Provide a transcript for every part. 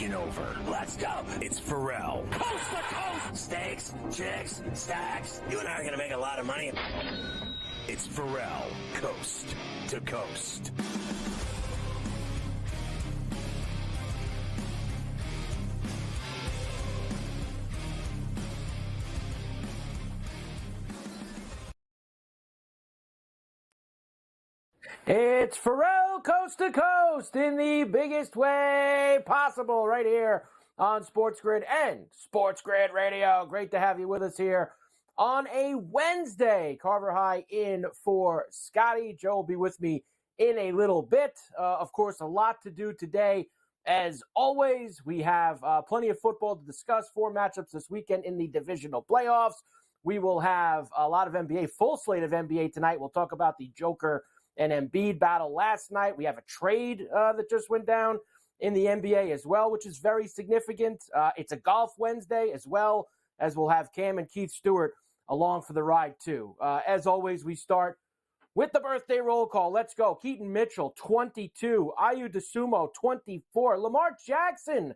taking over. Let's go. It's Ferrall. Coast to coast. Steaks, chicks, stacks. You and I are going to make a lot of money. It's Ferrall, coast to coast. It's Ferrall coast to coast in the biggest way possible right here on SportsGrid and SportsGrid Radio. Great to have you with us here on a Wednesday. Carver High in for Scotty. Joe will be with me in a little bit. Of course, a lot to do today. As always, we have plenty of football to discuss. 4 matchups this weekend in the divisional playoffs. We will have a lot of NBA, full slate of NBA tonight. We'll talk about the Joker and Embiid battle last night. We have a trade that just went down in the NBA as well, which is very significant. It's a golf Wednesday as well, as we'll have Cam and Keith Stewart along for the ride too. As always, we start with the birthday roll call. Let's go. Keaton Mitchell, 22. Ayu DeSumo, 24. Lamar Jackson,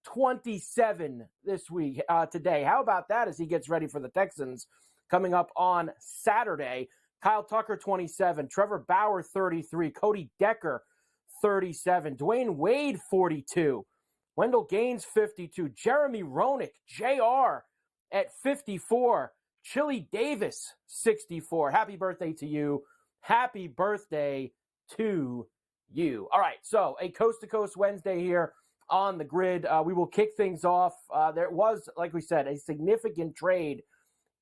27 this week, today. How about that as he gets ready for the Texans coming up on Saturday? Kyle Tucker, 27. Trevor Bauer, 33. Cody Decker, 37. Dwayne Wade, 42. Wendell Gaines, 52. Jeremy Roenick, JR, at 54. Chili Davis, 64. Happy birthday to you. Happy birthday to you. All right, so a coast-to-coast Wednesday here on the grid. We will kick things off. There was, like we said, a significant trade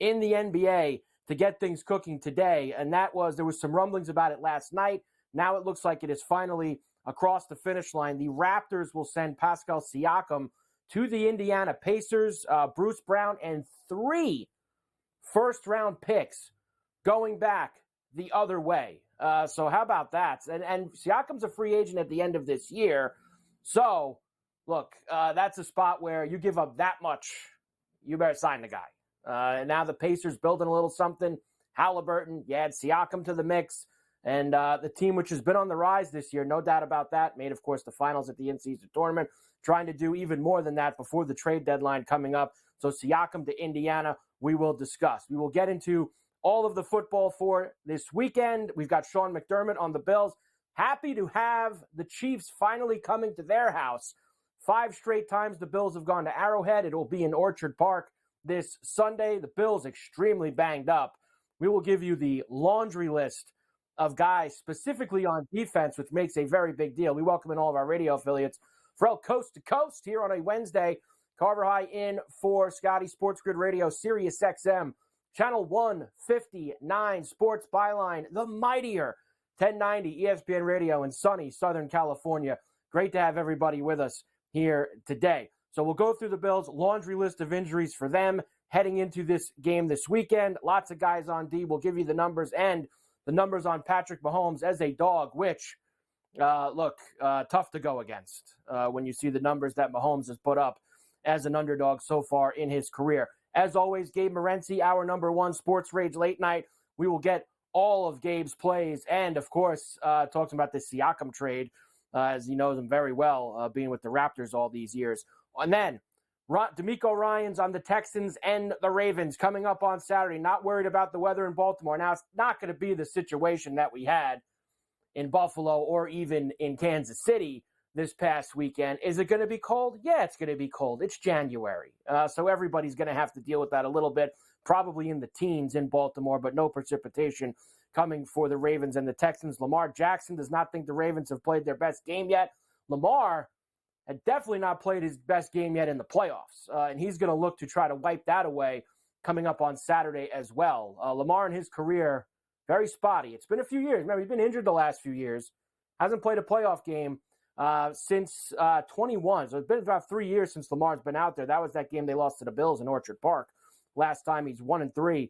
in the NBA to get things cooking today, and there was some rumblings about it last night. Now it looks like it is finally across the finish line. The Raptors will send Pascal Siakam to the Indiana Pacers, Bruce Brown, and 3 first-round picks going back the other way. So how about that? And Siakam's a free agent at the end of this year. So, look, that's a spot where you give up that much, you better sign the guy. And now the Pacers building a little something. Halliburton, you add Siakam to the mix. And the team, which has been on the rise this year, no doubt about that, made, of course, the finals at the in-season tournament, trying to do even more than that before the trade deadline coming up. So Siakam to Indiana, we will discuss. We will get into all of the football for this weekend. We've got Sean McDermott on the Bills. Happy to have the Chiefs finally coming to their house. 5 straight times the Bills have gone to Arrowhead. It will be in Orchard Park this Sunday. The Bills extremely banged up. We will give you the laundry list of guys specifically on defense, which makes a very big deal. We welcome in all of our radio affiliates for Coast to Coast here on a Wednesday. Carver High in for Scotty, SportsGrid Radio, Sirius XM, Channel 159, Sports Byline, the mightier 1090 ESPN Radio in sunny Southern California. Great to have everybody with us here today. So we'll go through the Bills' laundry list of injuries for them heading into this game this weekend. Lots of guys on D. We'll give you the numbers and the numbers on Patrick Mahomes as a dog, which, tough to go against when you see the numbers that Mahomes has put up as an underdog so far in his career. As always, Gabe Morency, our number 1 Sports Rage late night. We will get all of Gabe's plays and, of course, talking about this Siakam trade, as he knows him very well, being with the Raptors all these years. And then D'Amico Ryans on the Texans and the Ravens coming up on Saturday. Not worried about the weather in Baltimore. Now, it's not going to be the situation that we had in Buffalo or even in Kansas City this past weekend. Is it going to be cold? Yeah, it's going to be cold. It's January. So everybody's going to have to deal with that a little bit, probably in the teens in Baltimore, but no precipitation coming for the Ravens and the Texans. Lamar Jackson does not think the Ravens have played their best game yet. Lamar had definitely not played his best game yet in the playoffs, and he's going to look to try to wipe that away coming up on Saturday as well. Lamar in his career, very spotty. It's been a few years. Remember, he's been injured the last few years. Hasn't played a playoff game since 21. So it's been about 3 years since Lamar's been out there. That was that game they lost to the Bills in Orchard Park. Last time he's 1-3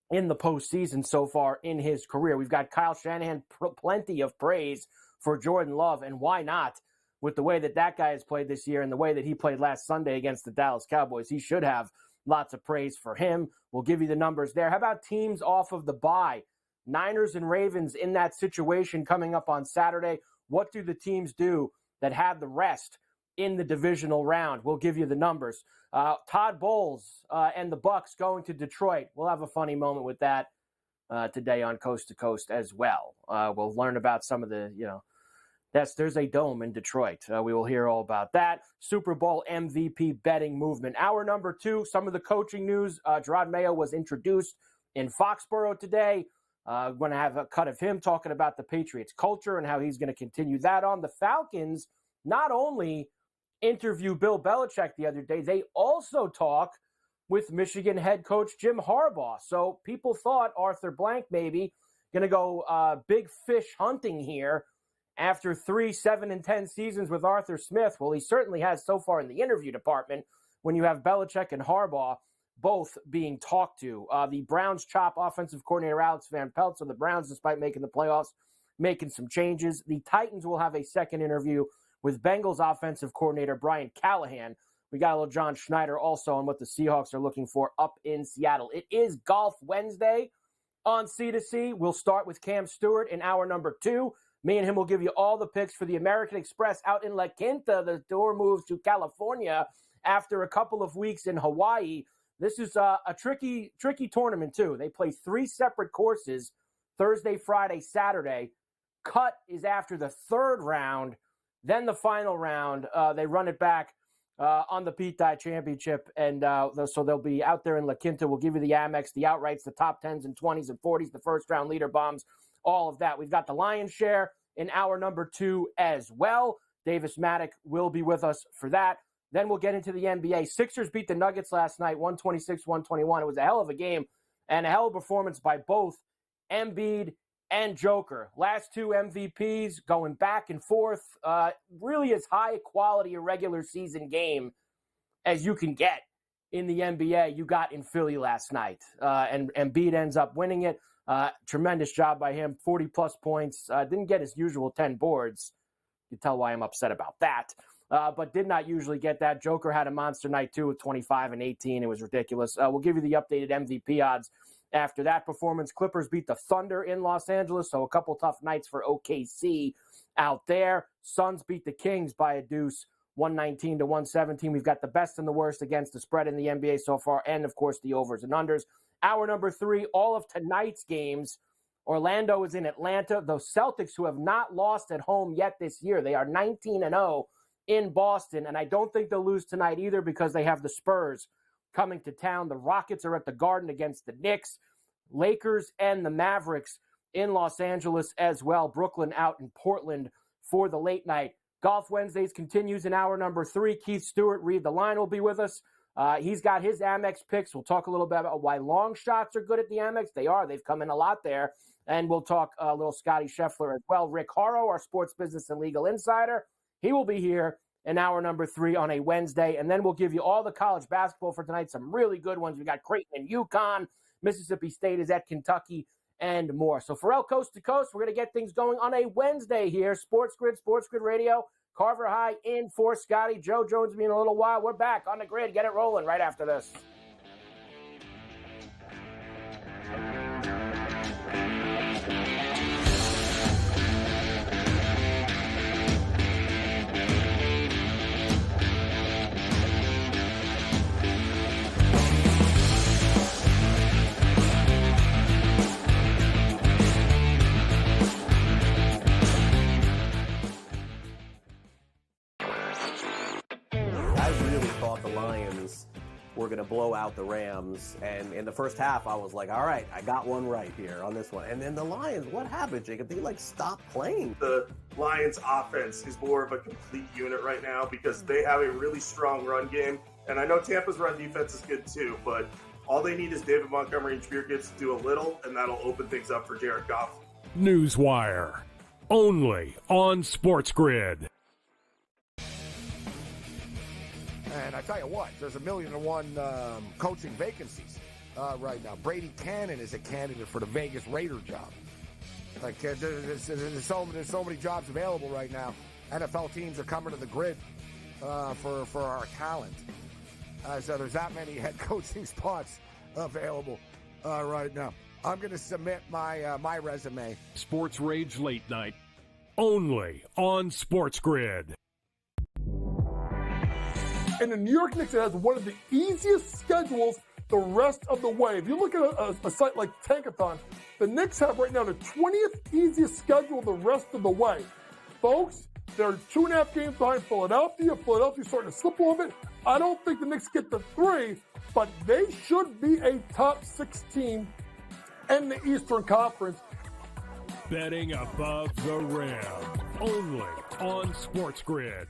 in the postseason so far in his career. We've got Kyle Shanahan, plenty of praise for Jordan Love, and why not? With the way that guy has played this year and the way that he played last Sunday against the Dallas Cowboys, he should have lots of praise for him. We'll give you the numbers there. How about teams off of the bye? Niners and Ravens in that situation coming up on Saturday. What do the teams do that have the rest in the divisional round. We'll give you the numbers. Todd Bowles and the Bucks going to Detroit. We'll have a funny moment with that today on Coast to Coast as well. We'll learn about some of the, there's a dome in Detroit. We will hear all about that. Super Bowl MVP betting movement. Hour number 2, some of the coaching news. Gerard Mayo was introduced in Foxborough today. We're going to have a cut of him talking about the Patriots culture and how he's going to continue that on. The Falcons not only interview Bill Belichick the other day, they also talk with Michigan head coach Jim Harbaugh. So people thought Arthur Blank maybe going to go big fish hunting here after 3 7-10 seasons with Arthur Smith. Well, he certainly has so far in the interview department when you have Belichick and Harbaugh both being talked to. The Browns chop offensive coordinator Alex Van Pelt. So the Browns, despite making the playoffs, making some changes. The Titans will have a second interview with Bengals offensive coordinator Brian Callahan. We got a little John Schneider also on what the Seahawks are looking for up in Seattle. It is Golf Wednesday on C2C. We'll start with Cam Stewart in hour number 2. Me and him will give you all the picks for the American Express out in La Quinta. The tour moves to California after a couple of weeks in Hawaii. This is a tricky tournament, too. They play 3 separate courses, Thursday, Friday, Saturday. Cut is after the 3rd round. Then the final round, they run it back on the Pete Dye Championship. And so they'll be out there in La Quinta. We'll give you the Amex, the outrights, the top 10s and 20s and 40s, the first round leader bombs, all of that. We've got the Lion's Share in hour number 2 as well. Davis Maddock will be with us for that. Then we'll get into the NBA. Sixers beat the Nuggets last night, 126-121. It was a hell of a game and a hell of a performance by both Embiid and Joker. Last 2 MVPs going back and forth. Really as high quality a regular season game as you can get in the NBA you got in Philly last night. And Embiid ends up winning it. Tremendous job by him, 40-plus points. Didn't get his usual 10 boards. You can tell why I'm upset about that. But did not usually get that. Joker had a monster night, too, with 25 and 18. It was ridiculous. We'll give you the updated MVP odds after that performance. Clippers beat the Thunder in Los Angeles, so a couple tough nights for OKC out there. Suns beat the Kings by a deuce, 119-117. We've got the best and the worst against the spread in the NBA so far, and, of course, the overs and unders. Hour number 3, all of tonight's games. Orlando is in Atlanta. The Celtics, who have not lost at home yet this year, they are 19-0 in Boston, and I don't think they'll lose tonight either because they have the Spurs coming to town. The Rockets are at the Garden against the Knicks. Lakers and the Mavericks in Los Angeles as well. Brooklyn out in Portland for the late night. Golf Wednesdays continues in hour number 3. Keith Stewart, Read the Line, will be with us. He's got his Amex picks. We'll talk a little bit about why long shots are good at the Amex. They are. They've come in a lot there. And we'll talk a little Scotty Scheffler as well. Rick Horrow, our sports business and legal insider, he will be here in hour number 3 on a Wednesday. And then we'll give you all the college basketball for tonight. Some really good ones. We got Creighton and UConn. Mississippi State is at Kentucky and more. So Ferrall, Coast to Coast, we're going to get things going on a Wednesday here. SportsGrid Radio. Carver High in for Scotty. Joe Jones me in a little while. We're back on the grid. Get it rolling right after this. The Lions were going to blow out the Rams, and in the first half I was like, all right, I got one right here on this one. And then the Lions, what happened, Jacob? They stopped playing. The Lions offense is more of a complete unit right now because they have a really strong run game, and I know Tampa's run defense is good too, but all they need is David Montgomery and Jameer Gibbs to do a little, and that'll open things up for Jared Goff. Newswire, only on SportsGrid. And I tell you what, there's 1,000,001 coaching vacancies right now. Brady Cannon is a candidate for the Vegas Raider job. There's so many jobs available right now. NFL teams are coming to the grid for our talent. So there's that many head coaching spots available right now. I'm going to submit my resume. Sports Rage Late Night, only on SportsGrid. And the New York Knicks has one of the easiest schedules the rest of the way. If you look at a site like Tankathon, the Knicks have right now the 20th easiest schedule the rest of the way. Folks, they're 2.5 games behind Philadelphia. Philadelphia's starting to slip a little bit. I don't think the Knicks get the 3, but they should be a top 6 team in the Eastern Conference. Betting above the rim, only on SportsGrid.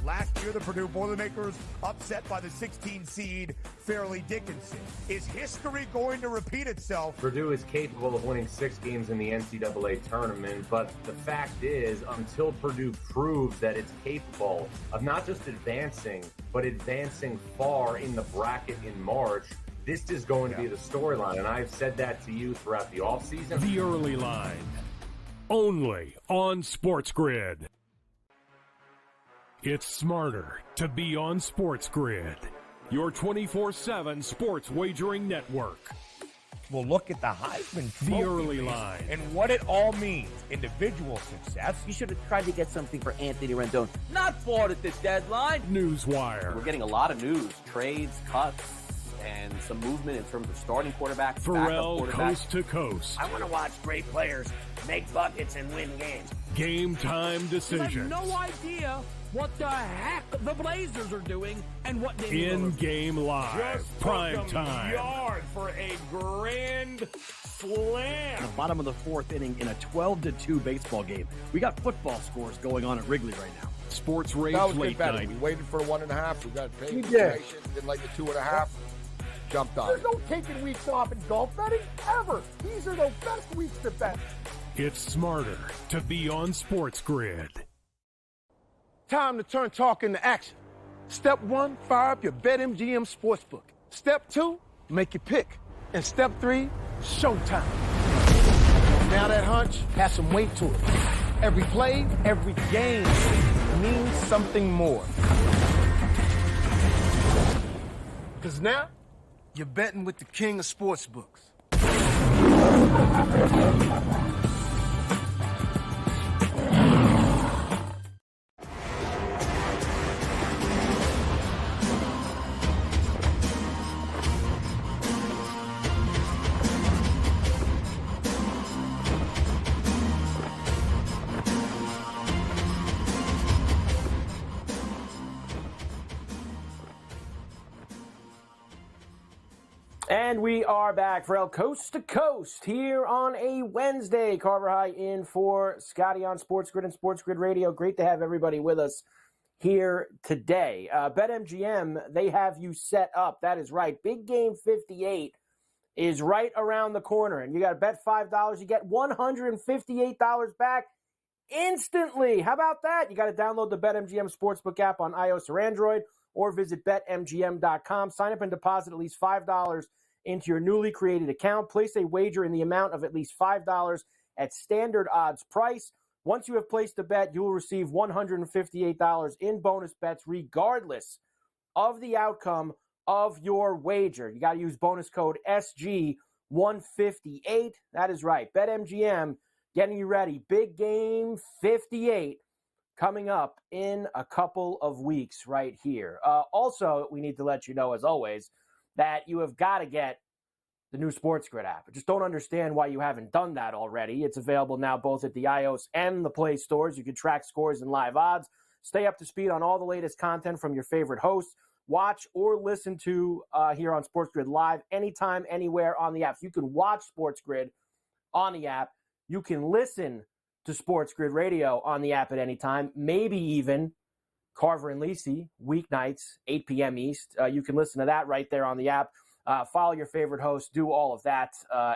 Last year, the Purdue Boilermakers upset by the 16 seed Fairleigh Dickinson. Is history going to repeat itself? Purdue is capable of winning 6 games in the NCAA tournament, but the fact is, until Purdue proves that it's capable of not just advancing, but advancing far in the bracket in March, this is going to be the storyline, and I've said that to you throughout the offseason. The Early Line, only on SportsGrid. It's smarter to be on SportsGrid, your 24/7 sports wagering network. We'll look at the Heisman Trophy The Early Line and what it all means. Individual success. You should have tried to get something for Anthony Rendon. Not bought at the deadline. Newswire. We're getting a lot of news, trades, cuts, and some movement in terms of starting quarterbacks, Ferrall, backup quarterbacks. coast to coast. I want to watch great players make buckets and win games. Game time I decisions. have no idea what the heck the Blazers are doing and what they do. In-game live. Just Prime took them time. yard for a grand slam. The bottom of the 4th inning in a 12-2 baseball game. We got football scores going on at Wrigley right now. Sports Rage That was Late good betting. Night. We waited for 1.5. We got paid. We did. Didn't like the 2.5. Jumped on There's it. no taking weeks off in golf betting, ever. These are the best weeks to bet. It's smarter to be on SportsGrid. Time to turn talk into action. Step 1, fire up your BetMGM Sportsbook. Step 2, make your pick. And Step 3, showtime. Now that hunch has some weight to it. Every play, every game means something more. Because now, you're betting with the king of sportsbooks. And we are back for El Coast to Coast here on a Wednesday. Carver High in for Scotty on SportsGrid and SportsGrid Radio. Great to have everybody with us here today. BetMGM, they have you set up. That is right. Big Game 58 is right around the corner. And you got to bet $5. You get $158 back instantly. How about that? You got to download the BetMGM Sportsbook app on iOS or Android, or visit BetMGM.com. Sign up and deposit at least $5 into your newly created account. Place a wager in the amount of at least $5 at standard odds price. Once you have placed a bet, you will receive $158 in bonus bets regardless of the outcome of your wager. You got to use bonus code SG158. That is right. BetMGM getting you ready. Big Game 58. Coming up in a couple of weeks right here. Also, we need to let you know, as always, that you have got to get the new SportsGrid app. I just don't understand why you haven't done that already. It's available now both at the iOS and the Play stores. You can track scores and live odds. Stay up to speed on all the latest content from your favorite hosts. Watch or listen to here on SportsGrid Live anytime, anywhere on the app. So you can watch SportsGrid on the app. You can listen to SportsGrid Radio on the app at any time, maybe even Carver and Lisi, weeknights, 8 p.m. East. You can listen to that right there on the app. Follow your favorite host. Do all of that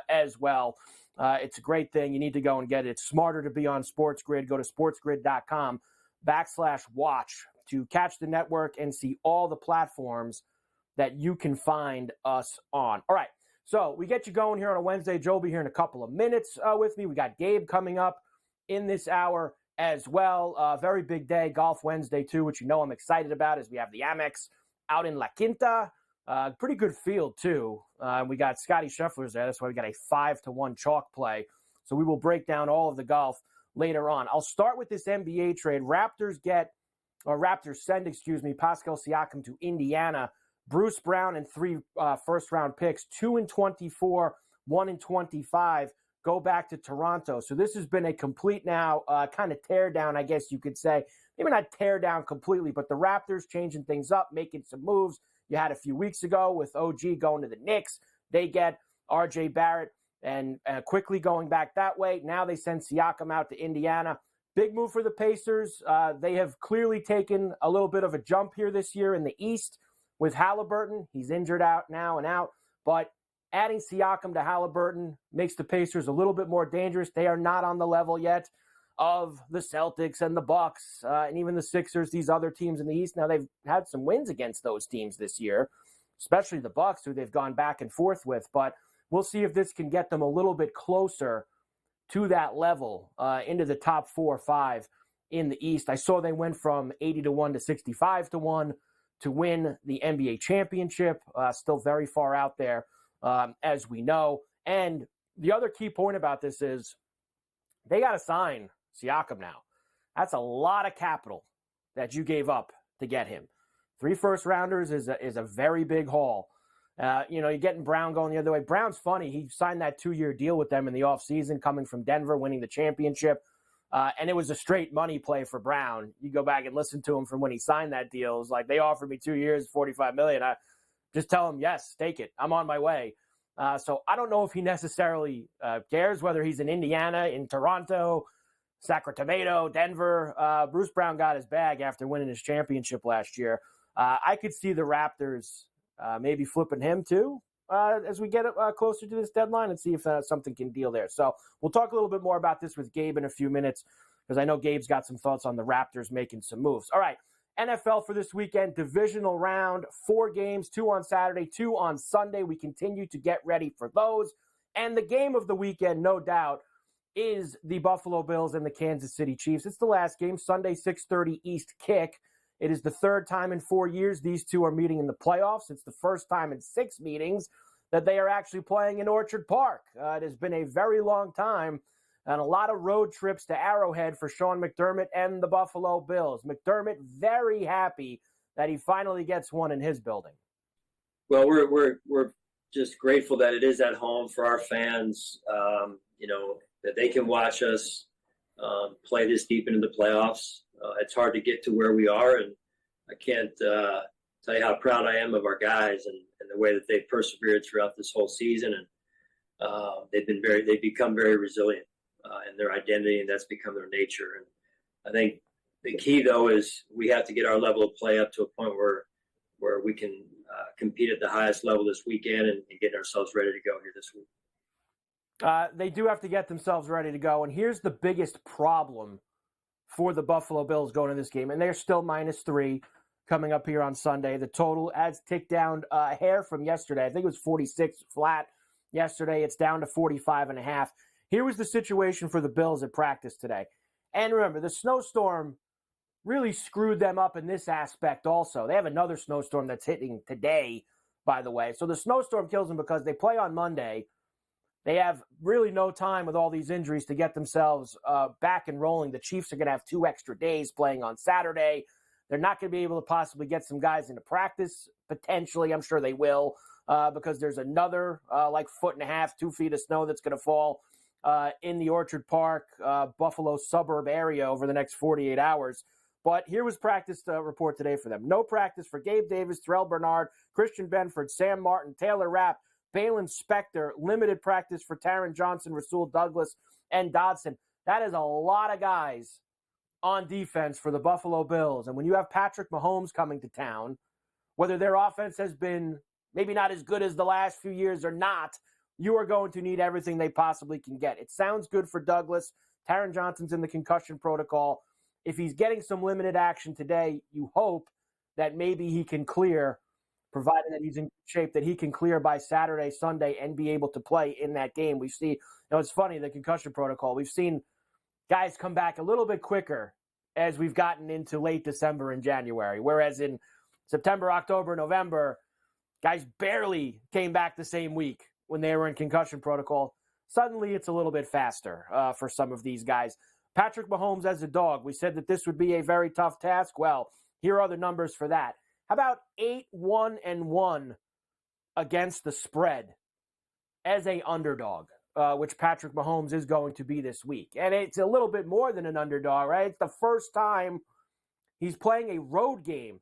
as well. It's a great thing. You need to go and get it. It's smarter to be on SportsGrid. Go to sportsgrid.com/watch to catch the network and see all the platforms that you can find us on. All right, so we get you going here on a Wednesday. Joe will be here in a couple of minutes with me. We got Gabe coming up in this hour as well. Very big day, Golf Wednesday too, which you know I'm excited about as we have the Amex out in La Quinta. Pretty good field too. We got Scotty Scheffler's there. That's why we got a 5-1 chalk play. So we will break down all of the golf later on. I'll start with this NBA trade. Raptors get Raptors send, Pascal Siakam to Indiana. Bruce Brown and 3 first-round picks, 2-24, 1-25, go back to Toronto. So this has been a complete now kind of tear down, I guess you could say. Maybe not tear down completely, but the Raptors changing things up, making some moves. You had a few weeks ago with OG going to the Knicks. They get R.J. Barrett and quickly going back that way. Now they send Siakam out to Indiana. Big move for the Pacers. They have clearly taken a little bit of a jump here this year in the East with Halliburton. He's injured out now and out. But adding Siakam to Halliburton makes the Pacers a little bit more dangerous. They are not on the level yet of the Celtics and the Bucks and even the Sixers, these other teams in the East. Now, they've had some wins against those teams this year, especially the Bucks, who they've gone back and forth with. But we'll see if this can get them a little bit closer to that level into the top 4 or 5 in the East. I saw they went from 80-1 to 65-1 to win the NBA championship. Still very far out there, as we know. And the other key point about this is they got to sign Siakam now. That's a lot of capital that you gave up to get him. 3 first-rounders is a very big haul. You're getting Brown going the other way. Brown's funny. He signed that 2-year deal with them in the offseason, coming from Denver, winning the championship. And it was a straight money play for Brown. You go back and listen to him from when he signed that deal. It was like, they offered me 2 years, $45 million. I just tell him, yes, take it. I'm on my way. So I don't know if he necessarily cares whether he's in Indiana, in Toronto, Sacramento, Denver. Bruce Brown got his bag after winning his championship last year. I could see the Raptors maybe flipping him too as we get closer to this deadline and see if something can deal there. So we'll talk a little bit more about this with Gabe in a few minutes because I know Gabe's got some thoughts on the Raptors making some moves. All right, NFL for this weekend, divisional round, 4 games, 2 on Saturday, 2 on Sunday. We continue to get ready for those. And the game of the weekend, no doubt, is the Buffalo Bills and the Kansas City Chiefs. It's the last game, Sunday, 6:30 East kick. It is the 3rd time in 4 years these two are meeting in the playoffs. It's the first time in 6 meetings that they are actually playing in Orchard Park. It has been a very long time and a lot of road trips to Arrowhead for Sean McDermott and the Buffalo Bills. McDermott very happy that he finally gets one in his building. Well, we're just grateful that it is at home for our fans, that they can watch us play this deep into the playoffs. It's hard to get to where we are, and I can't tell you how proud I am of our guys and the way that they've persevered throughout this whole season. And they've become very resilient in their identity, and that's become their nature. And I think the key, though, is we have to get our level of play up to a point where we can compete at the highest level this weekend and get ourselves ready to go here this week. They do have to get themselves ready to go. And here's the biggest problem for the Buffalo Bills going into this game. And they're still -3 coming up here on Sunday. The total has ticked down a hair from yesterday. I think it was 46 flat yesterday. It's down to 45.5. Here was the situation for the Bills at practice today. And remember, the snowstorm really screwed them up in this aspect also. They have another snowstorm that's hitting today, by the way. So the snowstorm kills them because they play on Monday. They have really no time with all these injuries to get themselves back and rolling. The Chiefs are going to have 2 extra days playing on Saturday. They're not going to be able to possibly get some guys into practice, potentially. I'm sure they will because there's another 1.5 2 feet of snow that's going to fall in the Orchard Park, Buffalo suburb area over the next 48 hours. But here was practice report today for them. No practice for Gabe Davis, Terrell Bernard, Christian Benford, Sam Martin, Taylor Rapp, Balin Spector. Limited practice for Taron Johnson, Rasul Douglas, and Dodson. That is a lot of guys on defense for the Buffalo Bills. And when you have Patrick Mahomes coming to town, whether their offense has been maybe not as good as the last few years or not, you are going to need everything they possibly can get. It sounds good for Douglas. Taron Johnson's in the concussion protocol. If he's getting some limited action today, you hope that maybe he can clear, provided that he's in shape, that he can clear by Saturday, Sunday, and be able to play in that game. We see, it's funny, the concussion protocol. We've seen guys come back a little bit quicker as we've gotten into late December and January, whereas in September, October, November, guys barely came back the same week when they were in concussion protocol. Suddenly, it's a little bit faster for some of these guys. Patrick Mahomes as a dog. We said that this would be a very tough task. Well, here are the numbers for that. How about 8-1-1 against the spread as a underdog, which Patrick Mahomes is going to be this week. And it's a little bit more than an underdog, right? It's the first time he's playing a road game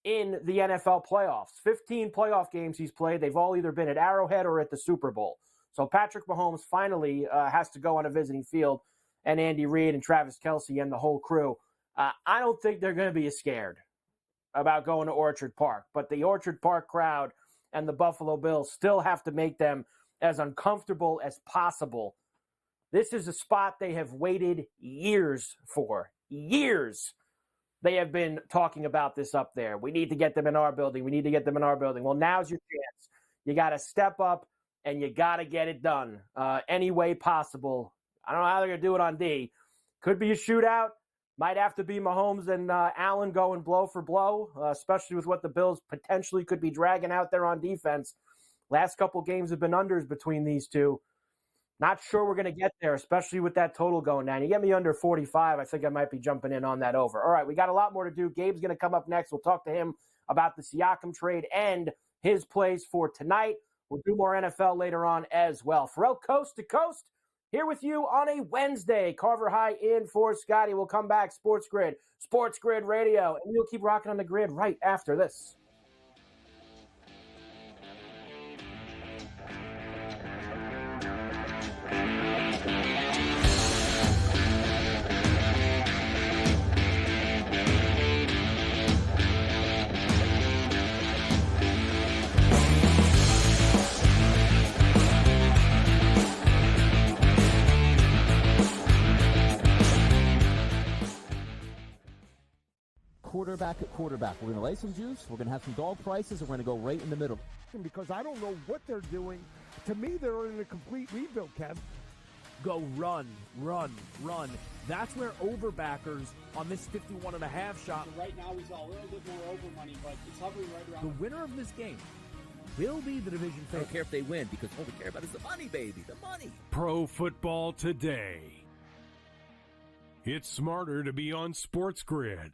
in the NFL playoffs. 15 playoff games he's played. They've all either been at Arrowhead or at the Super Bowl. So Patrick Mahomes finally has to go on a visiting field, and Andy Reid and Travis Kelce and the whole crew. I don't think they're going to be as scared about going to Orchard Park, but the Orchard Park crowd and the Buffalo Bills still have to make them as uncomfortable as possible. This is a spot they have waited years for. Years. They have been talking about this up there. We need to get them in our building. We need to get them in our building. Well, now's your chance. You got to step up, and you got to get it done any way possible. I don't know how they're going to do it on D. Could be a shootout. Might have to be Mahomes and Allen going blow for blow, especially with what the Bills potentially could be dragging out there on defense. Last couple games have been unders between these two. Not sure we're going to get there, especially with that total going down. You get me under 45, I think I might be jumping in on that over. All right, we got a lot more to do. Gabe's going to come up next. We'll talk to him about the Siakam trade and his plays for tonight. We'll do more NFL later on as well. Ferrall, Coast to Coast, here with you on a Wednesday. Carver High in for Scotty. We'll come back, SportsGrid Radio, and we'll keep rocking on the grid right after this. Quarterback at quarterback. We're going to lay some juice. We're going to have some dog prices, and we're going to go right in the middle. Because I don't know what they're doing. To me, they're in a complete rebuild, Kev. Go run. That's where overbackers on this 51.5 shot. So right now, we saw a little bit more over money, but it's hovering right around. The winner of this game will be the division favorite. I don't care if they win, because all we care about is the money, baby, the money. Pro football today. It's smarter to be on SportsGrid.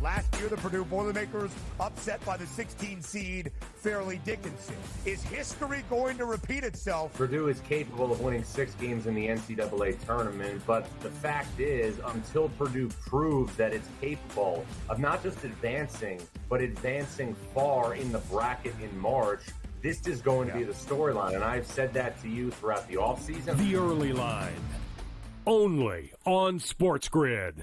Last year, the Purdue Boilermakers upset by the 16 seed Fairleigh Dickinson. Is history going to repeat itself? Purdue is capable of winning 6 games in the NCAA tournament, but the fact is, until Purdue proves that it's capable of not just advancing, but advancing far in the bracket in March, this is going to be the storyline, and I've said that to you throughout the offseason. The early line, only on SportsGrid.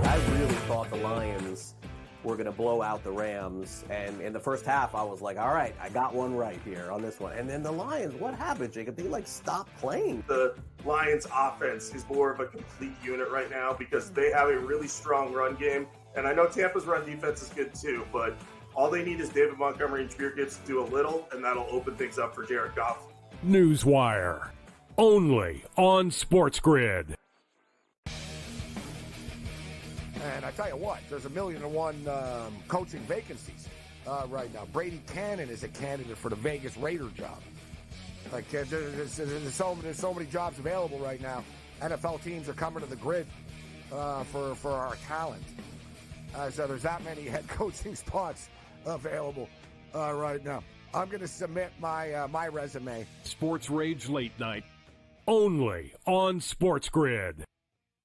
I really thought the Lions were going to blow out the Rams, and in the first half, I was like, all right, I got one right here on this one. And then the Lions, what happened, Jacob? They, stopped playing. The Lions' offense is more of a complete unit right now because they have a really strong run game, and I know Tampa's run defense is good too, but all they need is David Montgomery and Jameer Gibbs to do a little, and that'll open things up for Jared Goff. Newswire, only on SportsGrid. And I tell you what, there's 1,000,001 coaching vacancies right now. Brady Cannon is a candidate for the Vegas Raider job. There's so many jobs available right now. NFL teams are coming to the grid for our talent. So there's that many head coaching spots available right now. I'm going to submit my resume. Sports Rage Late Night, only on SportsGrid.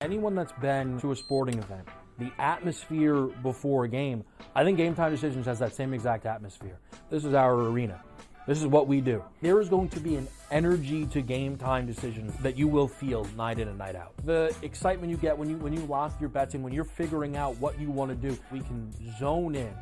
Anyone that's been to a sporting event, the atmosphere before a game, I think Game Time Decisions has that same exact atmosphere. This is our arena. This is what we do. There is going to be an energy to Game Time Decisions that you will feel night in and night out. The excitement you get when you lock your bets in, when you're figuring out what you want to do, we can zone in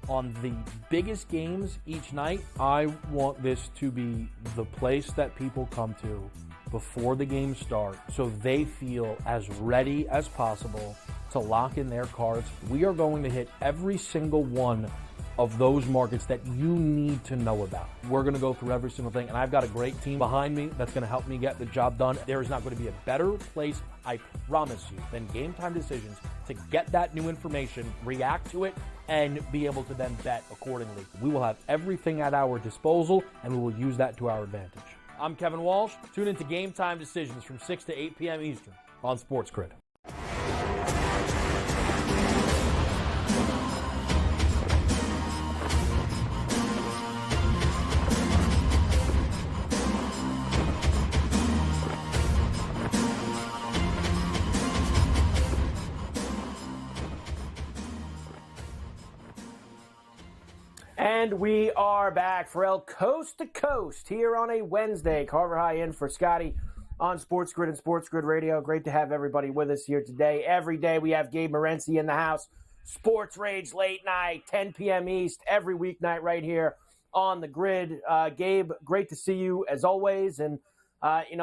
on the biggest games each night. I want this to be the place that people come to before the games start so they feel as ready as possible to lock in their cards. We are going to hit every single one of those markets that you need to know about. We're going to go through every single thing, and I've got a great team behind me that's going to help me get the job done. There is not going to be a better place, I promise you, than Game Time Decisions to get that new information, react to it, and be able to then bet accordingly. We will have everything at our disposal, and we will use that to our advantage. I'm Kevin Walsh. Tune into Game Time Decisions from 6 to 8 p.m. Eastern on SportsGrid. And we are back, Ferrall, coast to coast here on a Wednesday. Carver High in for Scotty on SportsGrid and SportsGrid Radio. Great to have everybody with us here today. Every day we have Gabe Morency in the house. Sports Rage late night, 10 p.m. East, every weeknight right here on the grid. Gabe, great to see you as always. And,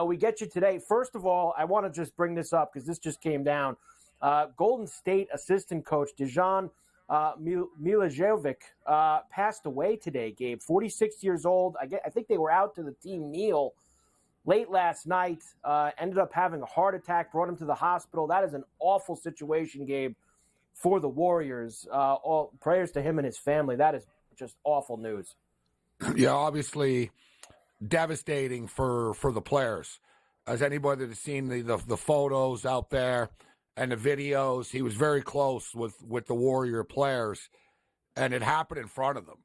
we get you today. First of all, I want to just bring this up because this just came down. Golden State assistant coach Dejan Milojevic passed away today, Gabe. 46 years old. I think they were out to the team meal late last night. Ended up having a heart attack, brought him to the hospital. That is an awful situation, Gabe, for the Warriors. All prayers to him and his family. That is just awful news. Yeah, obviously devastating for the players. As anybody that's seen the photos out there and the videos, he was very close with the Warrior players, and it happened in front of them,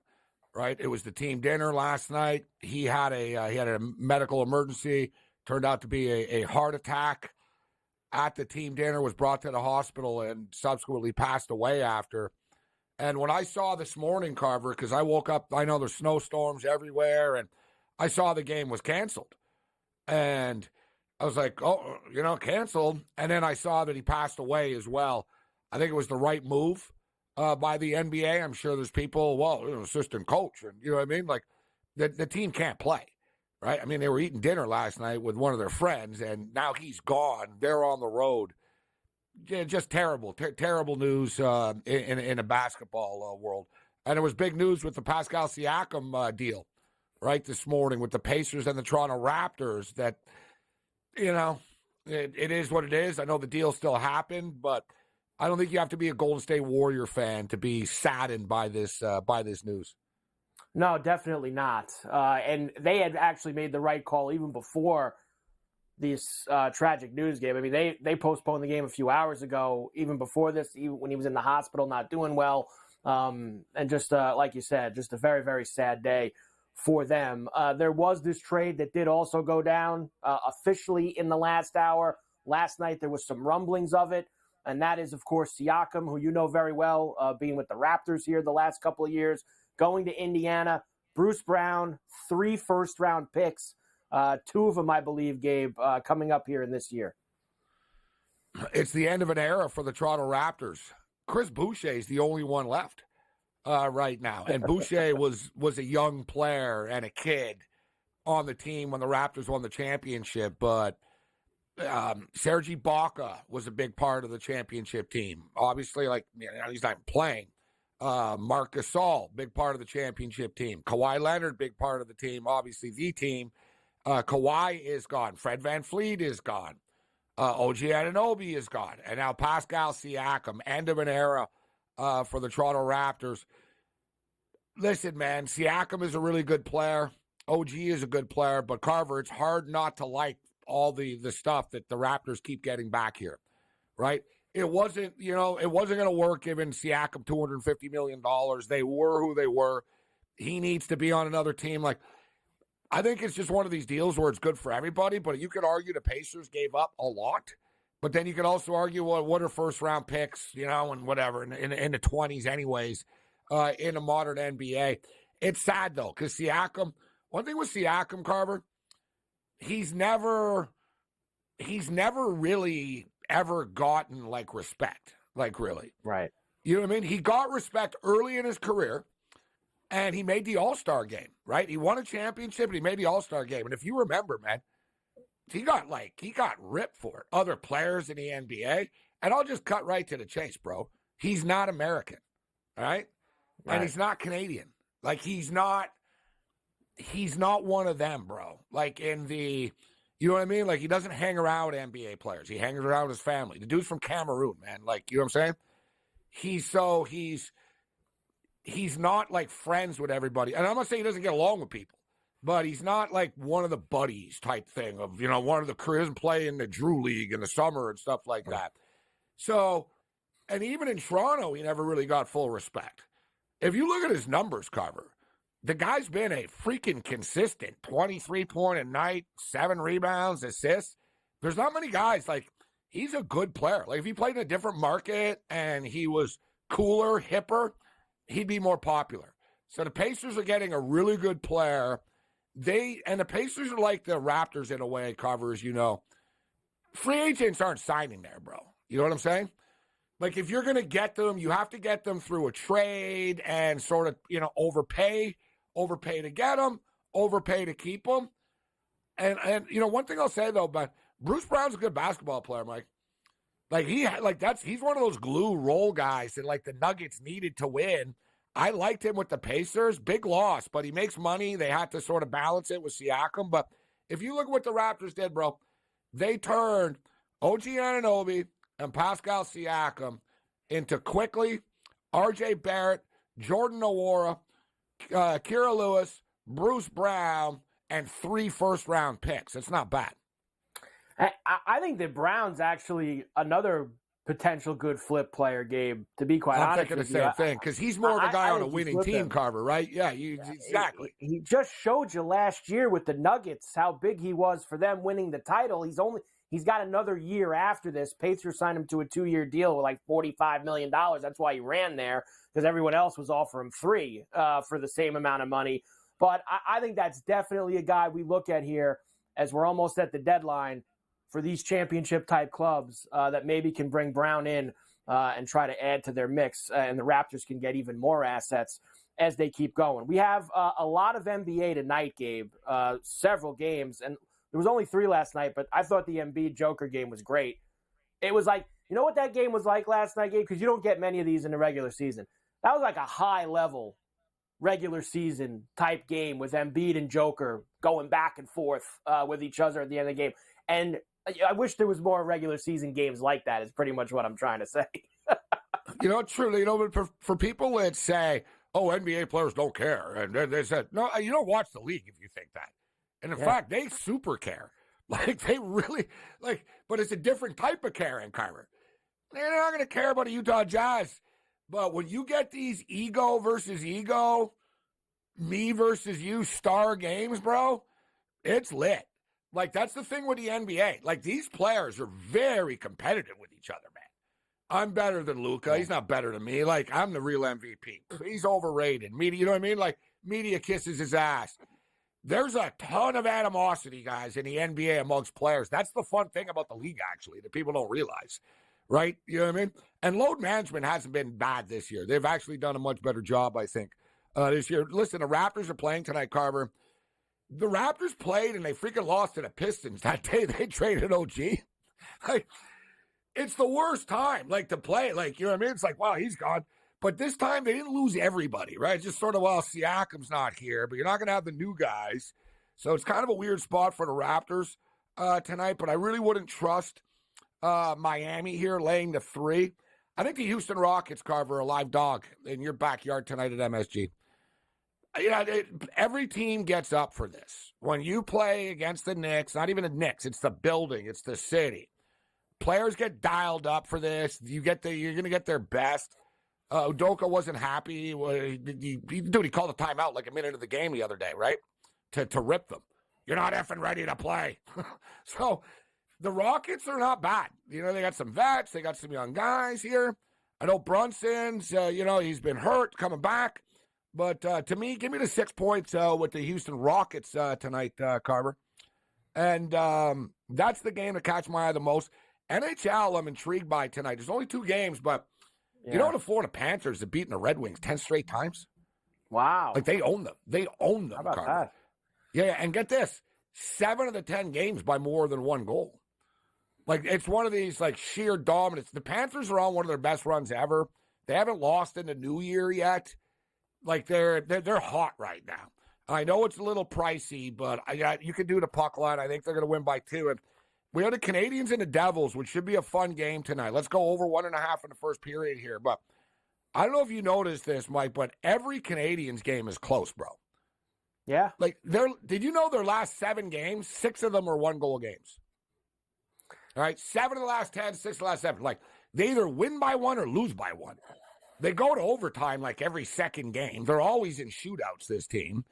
right? It was the team dinner last night. He had a medical emergency, turned out to be a heart attack at the team dinner, was brought to the hospital, and subsequently passed away after. And when I saw this morning, Carver, because I woke up, I know there's snowstorms everywhere, and I saw the game was canceled. And I was like, oh, canceled. And then I saw that he passed away as well. I think it was the right move by the NBA. I'm sure there's people, assistant coach. And you know what I mean? Like, the team can't play, right? I mean, they were eating dinner last night with one of their friends, and now he's gone. They're on the road. Yeah, just terrible, terrible news in a basketball world. And it was big news with the Pascal Siakam deal, right, this morning with the Pacers and the Toronto Raptors that – it is what it is. I know the deal still happened, but I don't think you have to be a Golden State Warrior fan to be saddened by this news. No, definitely not. And they had actually made the right call even before this tragic news game. I mean, they postponed the game a few hours ago, even before this, even when he was in the hospital not doing well. And just like you said, just a very, very sad day for them. There was this trade that did also go down officially in the last hour. Last night, there was some rumblings of it, and that is, of course, Siakam, who you know very well, being with the Raptors here the last couple of years, going to Indiana. Bruce Brown, 3 first-round picks, 2 of them, I believe, Gabe, coming up here in this year. It's the end of an era for the Toronto Raptors. Chris Boucher is the only one left right now. And Boucher was a young player and a kid on the team when the Raptors won the championship. But Serge Ibaka was a big part of the championship team. Obviously, he's not playing. Marc Gasol, big part of the championship team. Kawhi Leonard, big part of the team. Obviously, the team. Kawhi is gone. Fred VanVleet is gone. OG Anunoby is gone. And now Pascal Siakam, end of an era for the Toronto Raptors. Listen, man, Siakam is a really good player. OG is a good player. But, Carver, it's hard not to like all the stuff that the Raptors keep getting back here, right? It wasn't going to work giving Siakam $250 million. They were who they were. He needs to be on another team. I think it's just one of these deals where it's good for everybody, but you could argue the Pacers gave up a lot. But then you could also argue, what are first-round picks, and whatever, in the 20s anyways, in the modern NBA. It's sad, though, because Siakam, one thing with Siakam, Carver, he's never really ever gotten, respect, really. Right. You know what I mean? He got respect early in his career, and he made the All-Star game, right? He won a championship, and he made the All-Star game. And if you remember, man, he got ripped for it. Other players in the NBA. And I'll just cut right to the chase, bro. He's not American, all right? And he's not Canadian. He's not one of them, bro. You know what I mean? He doesn't hang around NBA players. He hangs around his family. The dude's from Cameroon, man. You know what I'm saying? He's not friends with everybody. And I'm not saying he doesn't get along with people, but he's not like one of the buddies type thing of, one of the careers play in the Drew League in the summer and stuff like that. So, and even in Toronto, he never really got full respect. If you look at his numbers, Carver, the guy's been a freaking consistent 23-point a night, 7 rebounds, assists. There's not many guys like he's a good player. Like if he played in a different market and he was cooler, hipper, he'd be more popular. So the Pacers are getting a really good player. The Pacers are like the Raptors in a way, Carver, as you know. Free agents aren't signing there, bro. You know what I'm saying? Like if you're going to get them, you have to get them through a trade and sort of, overpay to get them, overpay to keep them. And one thing I'll say though, but Bruce Brown's a good basketball player, Mike. Like he's one of those glue role guys that like the Nuggets needed to win. I liked him with the Pacers. Big loss, but he makes money. They had to sort of balance it with Siakam. But if you look at what the Raptors did, bro, they turned OG Anunoby and Pascal Siakam into quickly RJ Barrett, Jordan Nwora, Kira Lewis, Bruce Brown, and 3 first-round picks. It's not bad. I think that Brown's actually another potential good flip player, Gabe, to be quite honest. I'm thinking the same thing, because he's more of a guy on a winning team, Carver, right? Yeah, exactly. He just showed you last year with the Nuggets how big he was for them winning the title. He's got another year after this. Pacers signed him to a 2-year deal with like $45 million. That's why he ran there, because everyone else was offering $3 for the same amount of money. But I think that's definitely a guy we look at here as we're almost at the deadline for these championship-type clubs that maybe can bring Brown in and try to add to their mix, and the Raptors can get even more assets as they keep going. We have a lot of NBA tonight, Gabe, several games, and there was only 3 last night, but I thought the Embiid Joker game was great. It was like, you know what that game was like last night, Gabe? Because you don't get many of these in the regular season. That was like a high-level regular season type game with Embiid and Joker going back and forth with each other at the end of the game. And I wish there was more regular season games like that, is pretty much what I'm trying to say. Truly, but for people that say, oh, NBA players don't care, and they said, no, you don't watch the league if you think that. And in fact, they super care. Like, they really, but it's a different type of caring, Carver. They're not going to care about the Utah Jazz. But when you get these ego versus ego, me versus you star games, bro, it's lit. Like, that's the thing with the NBA. Like, these players are very competitive with each other, man. I'm better than Luka. He's not better than me. Like, I'm the real MVP. He's overrated. Media, you know what I mean? Like, media kisses his ass. There's a ton of animosity, guys, in the NBA amongst players. That's the fun thing about the league, actually, that people don't realize, right? You know what I mean? And load management hasn't been bad this year. They've actually done a much better job, I think, this year. Listen, the Raptors are playing tonight, Carver. The Raptors played, and they freaking lost to the Pistons that day. They traded OG. Like, it's the worst time, to play. Like, you know what I mean? It's like, wow, he's gone. But this time, they didn't lose everybody, right? It's just sort of, well, Siakam's not here, but you're not going to have the new guys. So it's kind of a weird spot for the Raptors tonight, but I really wouldn't trust Miami here laying the 3. I think the Houston Rockets, Carver, a live dog in your backyard tonight at MSG. Every team gets up for this. When you play against the Knicks, not even the Knicks, it's the building, it's the city. Players get dialed up for this. You're going to get their best. Udoka wasn't happy. He called a timeout like a minute of the game the other day, right? To rip them. You're not effing ready to play. So the Rockets are not bad. They got some vets. They got some young guys here. I know Brunson's, he's been hurt, coming back. But to me, give me the 6 points with the Houston Rockets tonight, Carver. And that's the game that catch my eye the most. NHL, I'm intrigued by tonight. There's only 2 games, but you know the Florida Panthers have beaten the Red Wings 10 straight times? Wow. Like, they own them. They own them, How about Carver. that? Yeah, and get this. 7 of the 10 games by more than 1 goal. Like, it's one of these, sheer dominance. The Panthers are on one of their best runs ever. They haven't lost in the new year yet. Like, they're hot right now. I know it's a little pricey, but you can do the puck line. I think they're going to win by 2. And we have the Canadians and the Devils, which should be a fun game tonight. Let's go over 1.5 in the first period here. But I don't know if you noticed this, Mike, but every Canadians game is close, bro. Yeah. Like, did you know their last 7 games, 6 of them were 1-goal games? All right, 7 of the last 10, 6 of the last 7. Like, they either win by 1 or lose by 1. They go to overtime like every second game. They're always in shootouts, this team.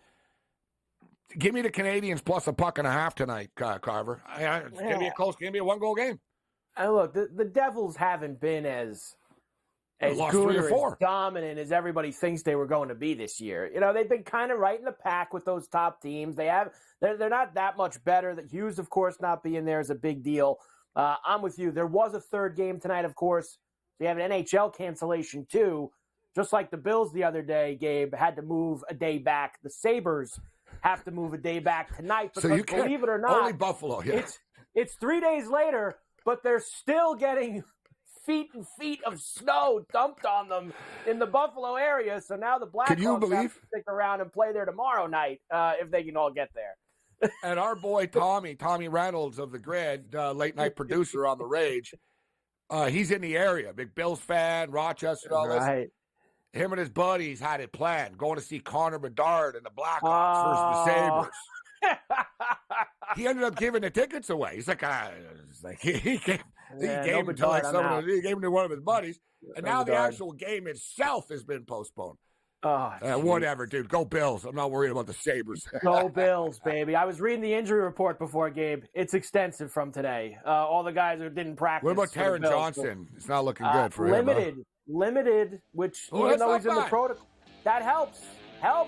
Give me the Canadians plus a puck and a half tonight, Carver. It's going to be a close game, be a 1-goal game. And look, the Devils haven't been as lost good 3 or or 4. as dominant as everybody thinks they were going to be this year. You know, they've been kind of right in the pack with those top teams. They're not that much better. That Hughes, of course, not being there is a big deal. I'm with you. There was a third game tonight, of course. So you have an NHL cancellation, too. Just like the Bills the other day, Gabe, had to move a day back. The Sabres have to move a day back tonight because, so believe it or not, only Buffalo, yeah. It's 3 days later, but they're still getting feet and feet of snow dumped on them in the Buffalo area. So now the Blackhawks have to stick around and play there tomorrow night if they can all get there. And our boy Tommy Reynolds of the Grid, late night producer on the Rage, he's in the area. Big Bills fan, Rochester, all this. Him and his buddies had it planned, going to see Connor Bedard and the Blackhawks versus the Sabres. He ended up giving the tickets away. He's like, he gave them to one of his buddies, and now the actual game itself has been postponed. Whatever, dude. Go Bills. I'm not worried about the Sabres. Go Bills, baby. I was reading the injury report before, Gabe. It's extensive from today. All the guys who didn't practice. What about Taron Johnson? It's not looking good for him. Limited, which even though he's in the protocol, that helps.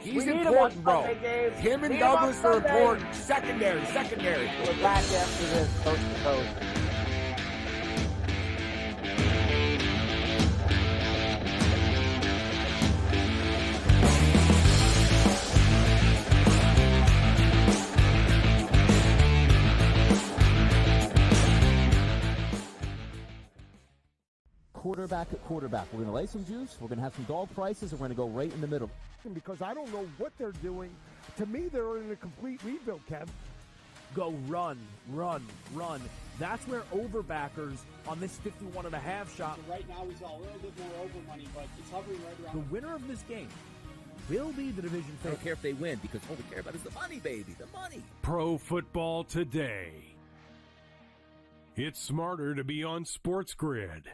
He's we need important, him on bro. Games. Him and Douglas are important. Secondary. We're back after this, coast to coast. Quarterback at quarterback. We're going to lay some juice. We're going to have some dog prices, and we're going to go right in the middle. Because I don't know what they're doing. To me, they're in a complete rebuild, Kev. Go run. That's where overbackers on this 51.5 shot. Right now, we saw a little bit more over money, but it's hovering right around. The winner of this game will be the division favorite. I don't care if they win, because all we care about is the money, baby. The money. Pro Football Today. It's smarter to be on SportsGrid.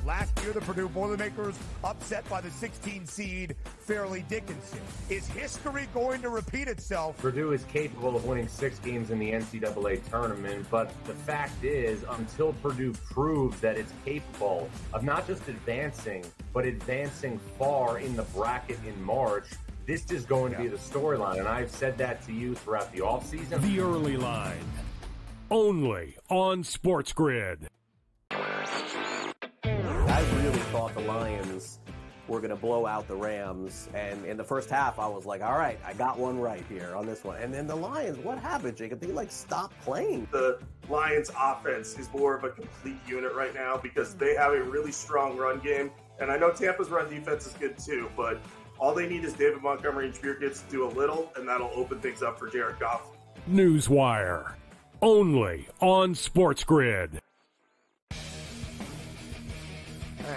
Last year, the Purdue Boilermakers upset by the 16 seed Fairleigh Dickinson. Is history going to repeat itself? Purdue is capable of winning 6 games in the NCAA tournament, but the fact is, until Purdue proves that it's capable of not just advancing, but advancing far in the bracket in March, this is going to be the storyline. And I've said that to you throughout the offseason. The early line, only on SportsGrid. I really thought the Lions were going to blow out the Rams, and in the first half, I was like, all right, I got one right here on this one. And then the Lions, what happened, Jacob? They, stopped playing. The Lions' offense is more of a complete unit right now because they have a really strong run game, and I know Tampa's run defense is good too, but all they need is David Montgomery and Jameer Gibbs to do a little, and that'll open things up for Jared Goff. Newswire, only on SportsGrid.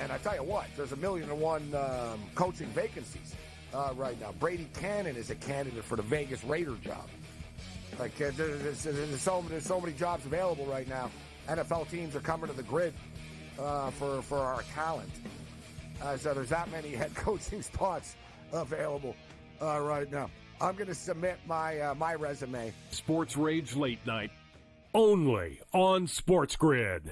And I tell you what, there's 1,000,001 coaching vacancies right now. Brady Cannon is a candidate for the Vegas Raider job. There's so many jobs available right now. NFL teams are coming to the Grid for our talent. So there's that many head coaching spots available right now. I'm going to submit my resume. Sports Rage Late Night, only on SportsGrid.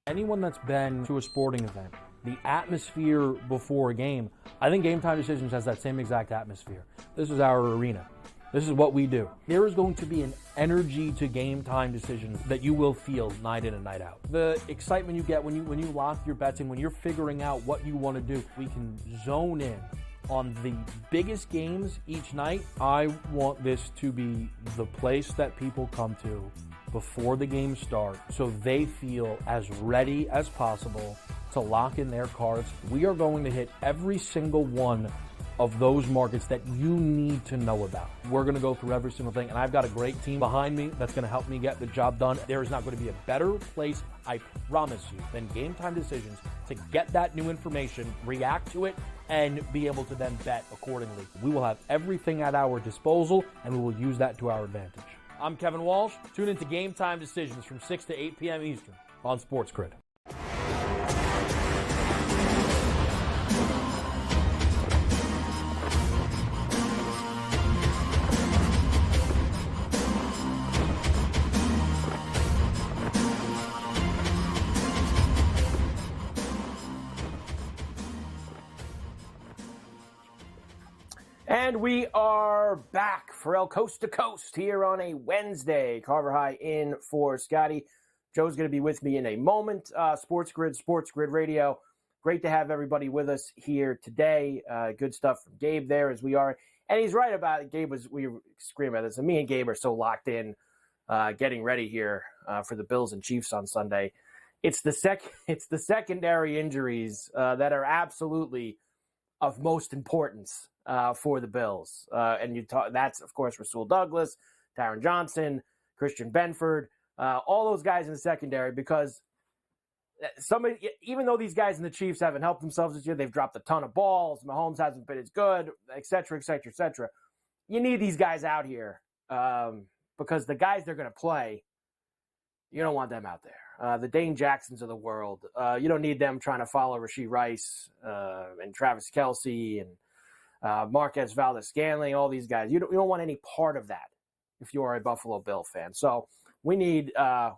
Anyone that's been to a sporting event, the atmosphere before a game, I think Game Time Decisions has that same exact atmosphere. This is our arena. This is what we do. There is going to be an energy to Game Time Decisions that you will feel night in and night out. The excitement you get when you lock your bets in, when you're figuring out what you want to do, we can zone in on the biggest games each night. I want this to be the place that people come to before the game starts so they feel as ready as possible to lock in their cards. We are going to hit every single one of those markets that you need to know about. We're going to go through every single thing, and I've got a great team behind me that's going to help me get the job done. There is not going to be a better place, I promise you, than Game Time Decisions to get that new information, react to it, and be able to then bet accordingly. We will have everything at our disposal, and we will use that to our advantage. I'm Kevin Walsh. Tune into Game Time Decisions from 6 to 8 p.m. Eastern on SportsGrid. And we are back, Ferrall, coast to coast here on a Wednesday. Carver High in for Scotty. Joe's going to be with me in a moment. SportsGrid Radio. Great to have everybody with us here today. Good stuff from Gabe there as we are. And he's right about it. We were screaming at this. And me and Gabe are so locked in getting ready here for the Bills and Chiefs on Sunday. It's the secondary injuries that are absolutely of most importance for the Bills. And that's, of course, Rasul Douglas, Taron Johnson, Christian Benford, all those guys in the secondary, because even though these guys in the Chiefs haven't helped themselves this year, they've dropped a ton of balls, Mahomes hasn't been as good, et cetera, et cetera, et cetera. You need these guys out here because the guys they're going to play, you don't want them out there. The Dane Jacksons of the world. You don't need them trying to follow Rashee Rice and Travis Kelce and Marquez Valdes-Scantling, all these guys. You don't want any part of that if you are a Buffalo Bill fan. So we need us,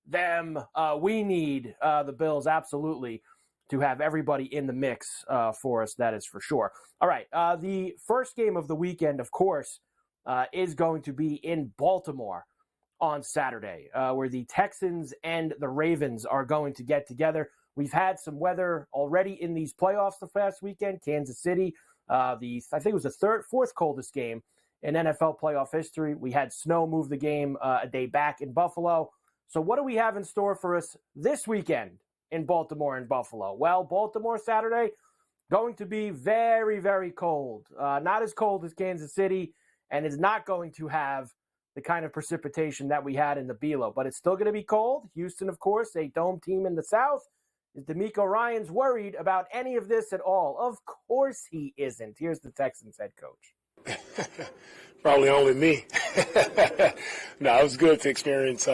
them. We need the Bills absolutely to have everybody in the mix for us. That is for sure. All right. The first game of the weekend, of course, is going to be in Baltimore on Saturday, where the Texans and the Ravens are going to get together. We've had some weather already in these playoffs the past weekend. Kansas City, I think it was the fourth coldest game in NFL playoff history. We had snow move the game a day back in Buffalo. So what do we have in store for us this weekend in Baltimore and Buffalo? Well, Baltimore Saturday, going to be very, very cold. Not as cold as Kansas City, and is not going to have the kind of precipitation that we had in the Belo, but it's still going to be cold. Houston, of course, a dome team in the South. Is DeMeco Ryans worried about any of this at all? Of course he isn't. Here's the Texans head coach. Probably only me. No, it was good to experience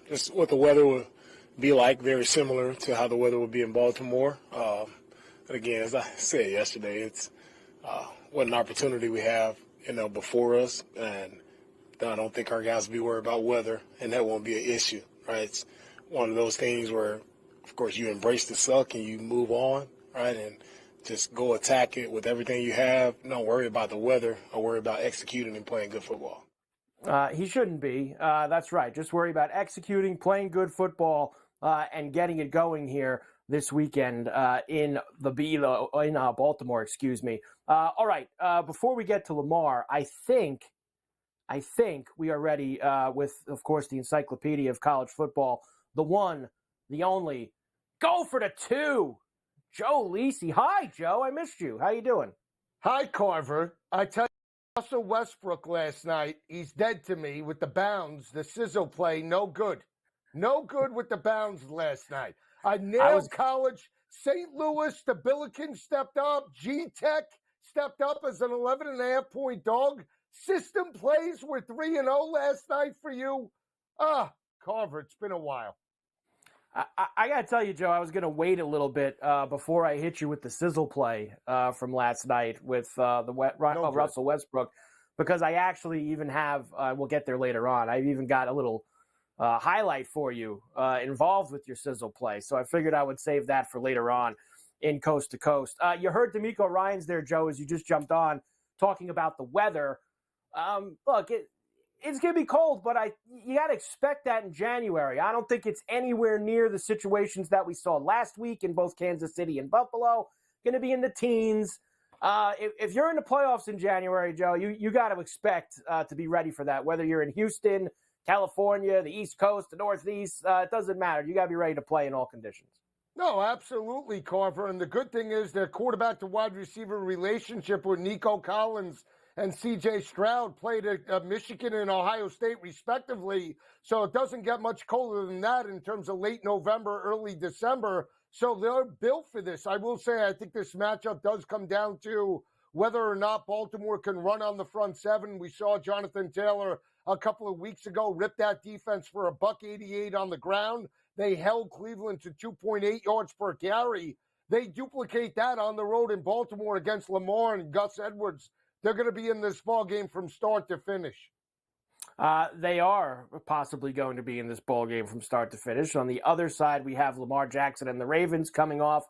just what the weather would be like, very similar to how the weather would be in Baltimore. Again, as I said yesterday, it's what an opportunity we have, before us, and I don't think our guys will be worried about weather, and that won't be an issue, right? It's one of those things where, of course, you embrace the suck and you move on, right, and just go attack it with everything you have. Don't worry about the weather or worry about executing and playing good football. He shouldn't be. That's right. Just worry about executing, playing good football, and getting it going here this weekend in Baltimore, excuse me. All right. Before we get to Lamar, I think we are ready with, of course, the encyclopedia of college football, the one, the only, go for the two, Joe Lisi. Hi, Joe. I missed you. How you doing? Hi, Carver. I tell you, Russell Westbrook last night, he's dead to me with the bounds, the sizzle play, no good. No good with the bounds last night. I nailed college. St. Louis, the Billikens stepped up. G-Tech stepped up as an 11.5-point dog. System plays were 3-0 last night for you. Carver, it's been a while. I got to tell you, Joe, I was going to wait a little bit before I hit you with the sizzle play from last night with Russell Westbrook, because I actually even have, we'll get there later on, I've even got a little highlight for you involved with your sizzle play. So I figured I would save that for later on in Coast to Coast. You heard DeMeco Ryans there, Joe, as you just jumped on, talking about the weather. Look, it's going to be cold, but you got to expect that in January. I don't think it's anywhere near the situations that we saw last week in both Kansas City and Buffalo. Going to be in the teens. If you're in the playoffs in January, Joe, you got to expect to be ready for that, whether you're in Houston, California, the East Coast, the Northeast. It doesn't matter. You got to be ready to play in all conditions. No, absolutely, Carver. And the good thing is their quarterback to wide receiver relationship with Nico Collins and C.J. Stroud played at Michigan and Ohio State, respectively. So it doesn't get much colder than that in terms of late November, early December. So they're built for this. I will say I think this matchup does come down to whether or not Baltimore can run on the front seven. We saw Jonathan Taylor a couple of weeks ago rip that defense for $188 on the ground. They held Cleveland to 2.8 yards per carry. They duplicate that on the road in Baltimore against Lamar and Gus Edwards. They're going to be in this ball game from start to finish. They are possibly going to be in this ball game from start to finish. On the other side, we have Lamar Jackson and the Ravens coming off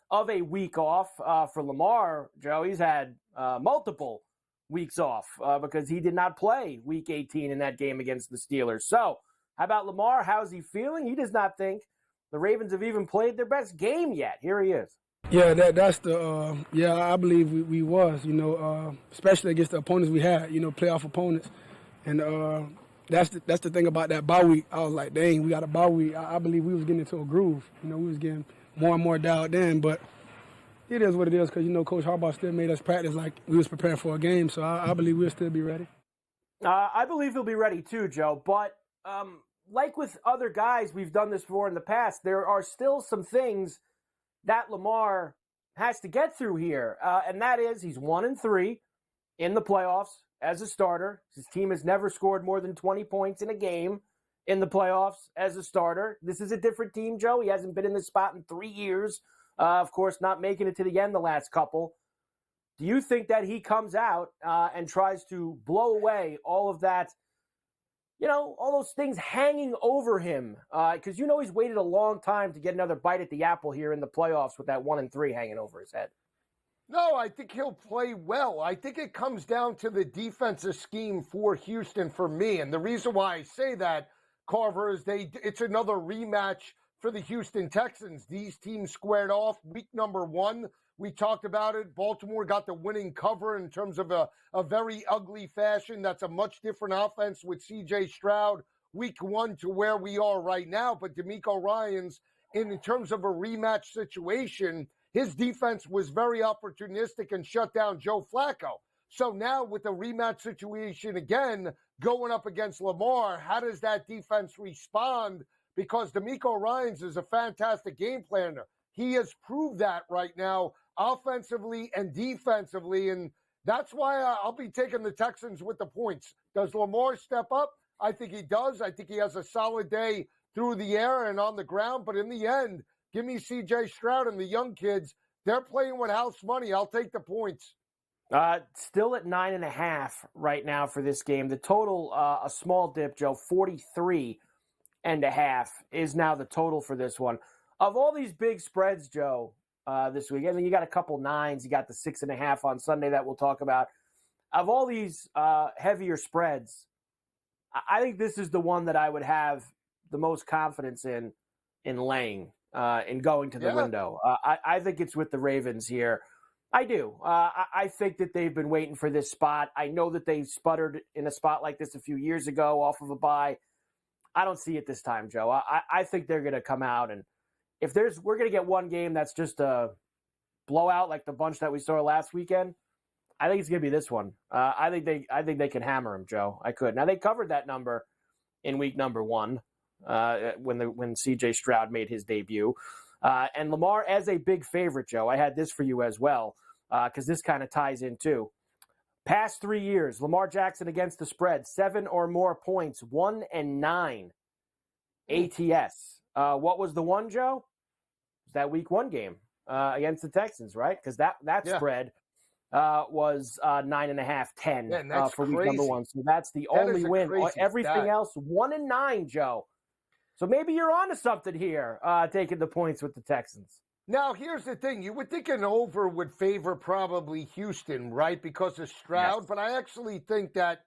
of a week off. For Lamar, Joe, he's had multiple weeks off because he did not play Week 18 in that game against the Steelers. So, how about Lamar? How's he feeling? He does not think the Ravens have even played their best game yet. Here he is. Yeah, that's the I believe we was, especially against the opponents we had, playoff opponents. And that's the thing about that bye week. I was like, dang, we got a bye week. I believe we was getting into a groove. We was getting more and more dialed in. But it is what it is because, Coach Harbaugh still made us practice like we was preparing for a game. So I believe we'll still be ready. I believe he'll be ready too, Joe. But like with other guys we've done this for in the past, there are still some things that Lamar has to get through here. And that is he's 1-3 in the playoffs as a starter. His team has never scored more than 20 points in a game in the playoffs as a starter. This is a different team, Joe. He hasn't been in this spot in 3 years. Of course, not making it to the end the last couple. Do you think that he comes out and tries to blow away all of that, all those things hanging over him? Because he's waited a long time to get another bite at the apple here in the playoffs with that 1-3 hanging over his head. No, I think he'll play well. I think it comes down to the defensive scheme for Houston for me. And the reason why I say that, Carver, is it's another rematch for the Houston Texans. These teams squared off week number 1. We talked about it. Baltimore got the winning cover in terms of a very ugly fashion. That's a much different offense with C.J. Stroud week 1 to where we are right now. But DeMeco Ryans, in terms of a rematch situation, his defense was very opportunistic and shut down Joe Flacco. So now with the rematch situation again, going up against Lamar, how does that defense respond? Because DeMeco Ryans is a fantastic game planner. He has proved that right now, offensively and defensively, and that's why I'll be taking the Texans with the points. Does Lamar step up? I think he does. I think he has a solid day through the air and on the ground, but in the end, give me C.J. Stroud and the young kids. They're playing with house money. I'll take the points. Still at 9.5 right now for this game. The total, a small dip, Joe, 43.5 is now the total for this one. Of all these big spreads, Joe, this week, I mean, you got a couple 9s. You got the 6.5 on Sunday that we'll talk about. Of all these heavier spreads, I think this is the one that I would have the most confidence in laying. In going to the window. I think it's with the Ravens here. I do. I think that they've been waiting for this spot. I know that they sputtered in a spot like this a few years ago off of a bye. I don't see it this time, Joe. I think they're going to come out, and if we're going to get one game that's just a blowout like the bunch that we saw last weekend, I think it's going to be this one. I think they can hammer them, Joe. I could. Now, they covered that number in week number 1. When C.J. Stroud made his debut. And Lamar as a big favorite, Joe. I had this for you as well because this kind of ties in too. Past 3 years, Lamar Jackson against the spread, 7 or more points, 1-9 ATS. What was the one, Joe? It was that week 1 game against the Texans, right? Because that spread was 9.5, 10 for week number 1. So that's the only win. Everything else, 1-9, Joe. So maybe you're onto something here, taking the points with the Texans. Now, here's the thing. You would think an over would favor probably Houston, right, because of Stroud. Yes. But I actually think that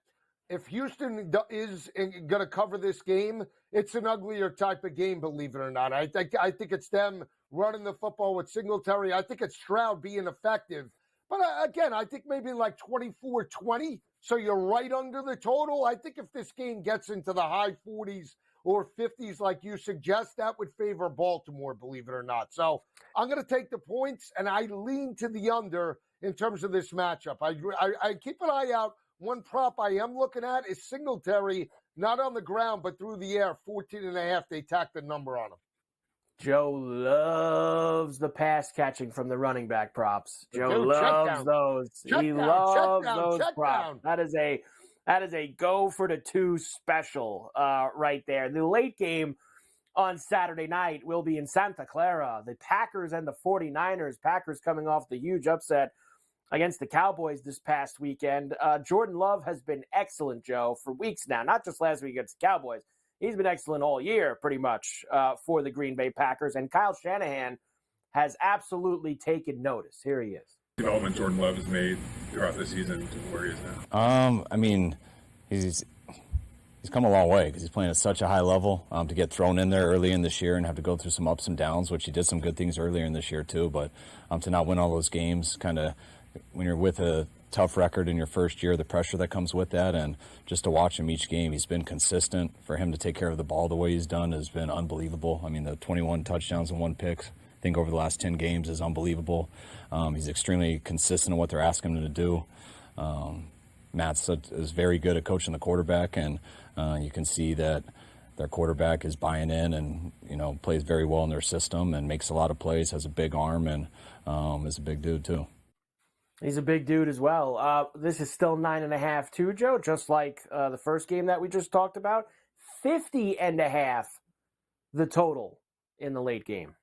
if Houston is going to cover this game, it's an uglier type of game, believe it or not. I think it's them running the football with Singletary. I think it's Stroud being effective. But again, I think maybe like 24-20, so you're right under the total. I think if this game gets into the high 40s or 50s like you suggest, that would favor Baltimore, believe it or not. So I'm going to take the points, and I lean to the under in terms of this matchup. I keep an eye out. One prop I am looking at is Singletary, not on the ground, but through the air, 14.5. They tack the number on him. Joe loves the pass catching from the running back props. Joe loves those. He loves those props. That is a go for the two special right there. The late game on Saturday night will be in Santa Clara. The Packers and the 49ers. Packers coming off the huge upset against the Cowboys this past weekend. Jordan Love has been excellent, Joe, for weeks now, not just last week against the Cowboys. He's been excellent all year, pretty much, for the Green Bay Packers. And Kyle Shanahan has absolutely taken notice. Here he is. Development Jordan Love has made throughout the season to where he is now. I mean, he's come a long way because he's playing at such a high level. To get thrown in there early in this year and have to go through some ups and downs, which he did some good things earlier in this year too. But to not win all those games, kind of when you're with a tough record in your first year, the pressure that comes with that, and just to watch him each game, he's been consistent. For him to take care of the ball the way he's done has been unbelievable. I mean, the 21 touchdowns and 1 pick, I think over the last 10 games is unbelievable. He's extremely consistent in what they're asking him to do. Matt is very good at coaching the quarterback, and you can see that their quarterback is buying in and, plays very well in their system and makes a lot of plays, has a big arm, and is a big dude too. He's a big dude as well. This is still 9.5 too, Joe, just like the first game that we just talked about. 50.5 the total in the late game.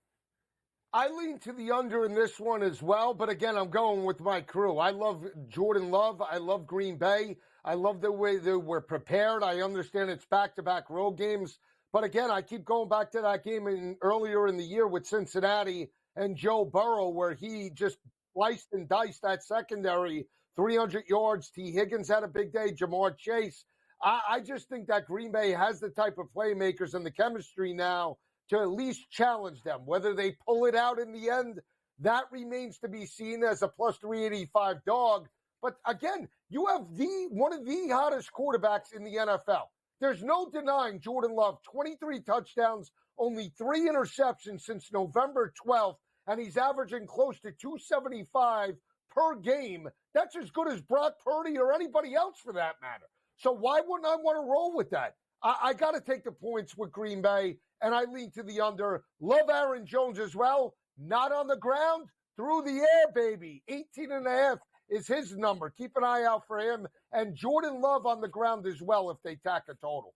I lean to the under in this one as well, but again, I'm going with my crew. I love Jordan Love. I love Green Bay. I love the way they were prepared. I understand it's back-to-back road games, but again, I keep going back to that game earlier in the year with Cincinnati and Joe Burrow, where he just sliced and diced that secondary, 300 yards. T. Higgins had a big day. Jamar Chase. I just think that Green Bay has the type of playmakers and the chemistry now to at least challenge them. Whether they pull it out in the end, that remains to be seen as a plus 385 dog. But again, you have one of the hottest quarterbacks in the NFL. There's no denying Jordan Love, 23 touchdowns, only 3 interceptions since November 12th, and he's averaging close to 275 per game. That's as good as Brock Purdy or anybody else for that matter. So why wouldn't I want to roll with that? I got to take the points with Green Bay, and I lean to the under. Love Aaron Jones as well. Not on the ground, through the air, baby. 18.5 is his number. Keep an eye out for him. And Jordan Love on the ground as well if they tack a total.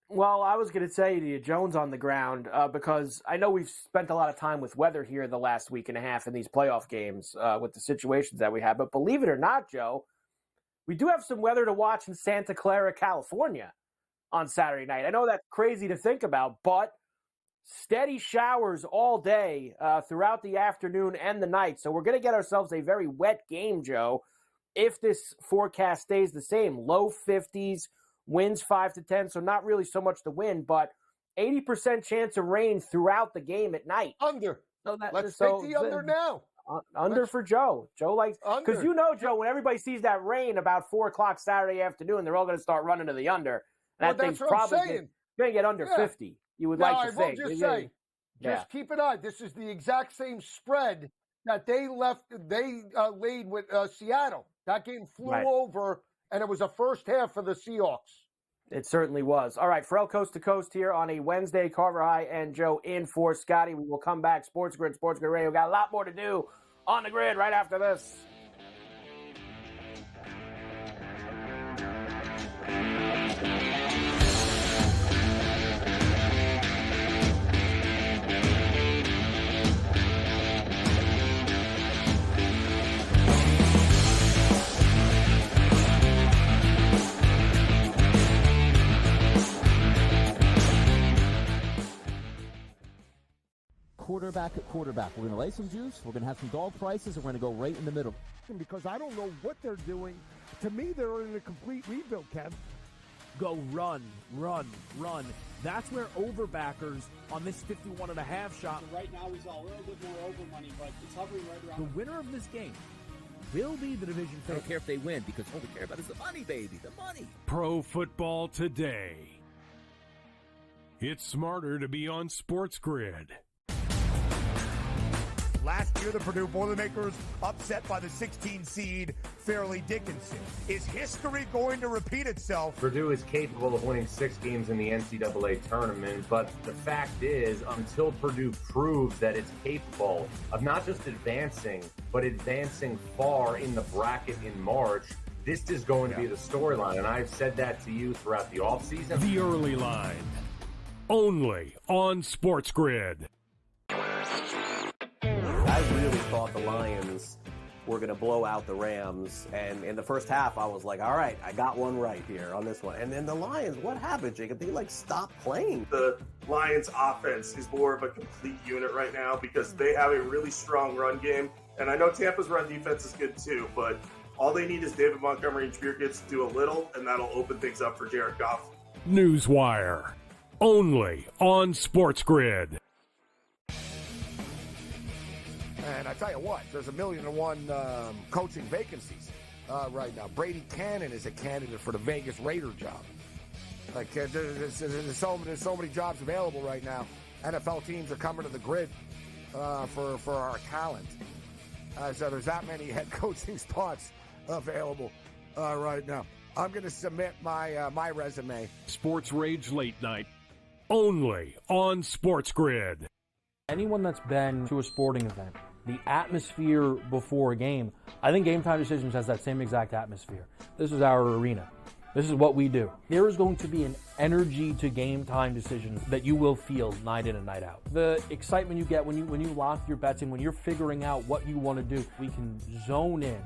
Well, I was going to say to you, Jones on the ground, because I know we've spent a lot of time with weather here the last week and a half in these playoff games with the situations that we have. But believe it or not, Joe, we do have some weather to watch in Santa Clara, California on Saturday night. I know that's crazy to think about, but steady showers all day throughout the afternoon and the night. So we're going to get ourselves a very wet game, Joe, if this forecast stays the same. Low 50s, winds 5 to 10, so not really so much the wind, but 80% chance of rain throughout the game at night. Under. So Let's take the under now. Under for Joe. Joe likes, because Joe, when everybody sees that rain about 4 o'clock Saturday afternoon, they're all going to start running to the under. And that thing's probably going to get under 50. You would like to think. I will just say, just keep an eye. This is the exact same spread that they laid with Seattle. That game flew over, and it was a first half for the Seahawks. It certainly was. All right, Ferrall Coast to Coast here on a Wednesday. Carver High and Joe in for Scotty. We will come back. SportsGrid Radio. Got a lot more to do on the grid right after this. Quarterback at quarterback. We're going to lay some juice. We're going to have some dog prices, and we're going to go right in the middle. Because I don't know what they're doing. To me, they're in a complete rebuild, Kev. Go run. That's where overbackers on this 51.5 shot. So right now he's a little bit more over money, but it's hovering right around. The winner of this game will be the division favorite. I don't care if they win, because all we care about is the money, baby, the money. Pro Football Today. It's smarter to be on SportsGrid. Last year, the Purdue Boilermakers upset by the 16 seed Fairleigh Dickinson. Is history going to repeat itself? Purdue is capable of winning 6 games in the NCAA tournament, but the fact is, until Purdue proves that it's capable of not just advancing, but advancing far in the bracket in March, this is going to be the storyline. And I've said that to you throughout the offseason. The Early Line, only on SportsGrid. I really thought the Lions were going to blow out the Rams, and in the first half, I was like, all right, I got one right here on this one. And then the Lions, what happened, Jacob? They, stopped playing. The Lions' offense is more of a complete unit right now because they have a really strong run game, and I know Tampa's run defense is good too, but all they need is David Montgomery and Jameer Gibbs to do a little, and that'll open things up for Jared Goff. Newswire, only on SportsGrid. And I tell you what, there's 1,000,001 coaching vacancies right now. Brady Cannon is a candidate for the Vegas Raider job. There's so many jobs available right now. NFL teams are coming to the grid for our talent. So there's that many head coaching spots available right now. I'm going to submit my resume. Sports Rage Late Night, only on SportsGrid. Anyone that's been to a sporting event, the atmosphere before a game, I think Game Time Decisions has that same exact atmosphere. This is our arena. This is what we do. There is going to be an energy to Game Time Decisions that you will feel night in and night out. The excitement you get when you lock your bets in, when you're figuring out what you want to do, we can zone in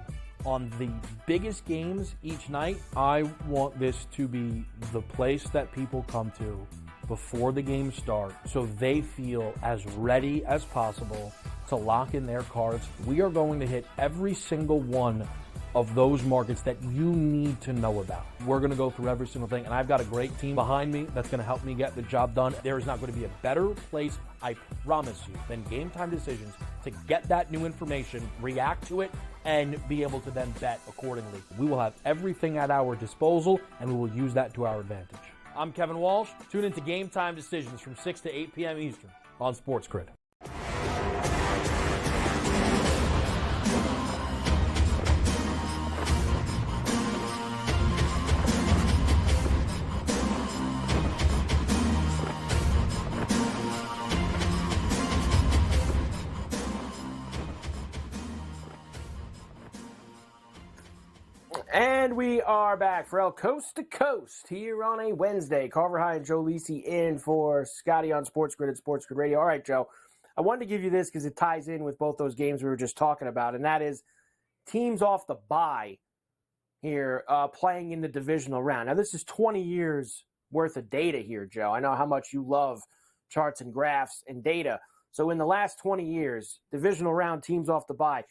on the biggest games each night. I want this to be the place that people come to before the games start so they feel as ready as possible to lock in their cards. We are going to hit every single one of those markets that you need to know about. We're going to go through every single thing, and I've got a great team behind me that's going to help me get the job done. There is not going to be a better place, I promise you, than Game Time Decisions to get that new information, react to it, and be able to then bet accordingly. We will have everything at our disposal, and we will use that to our advantage. I'm Kevin Walsh. Tune into Game Time Decisions from 6 to 8 p.m. Eastern on SportsGrid. And we are back for El Coast to Coast here on a Wednesday. Carver High and Joe Lisi in for Scotty on SportsGrid at SportsGrid Radio. All right, Joe, I wanted to give you this because it ties in with both those games we were just talking about, and that is teams off the bye here playing in the divisional round. Now, this is 20 years worth of data here, Joe. I know how much you love charts and graphs and data. So in the last 20 years, divisional round teams off the bye,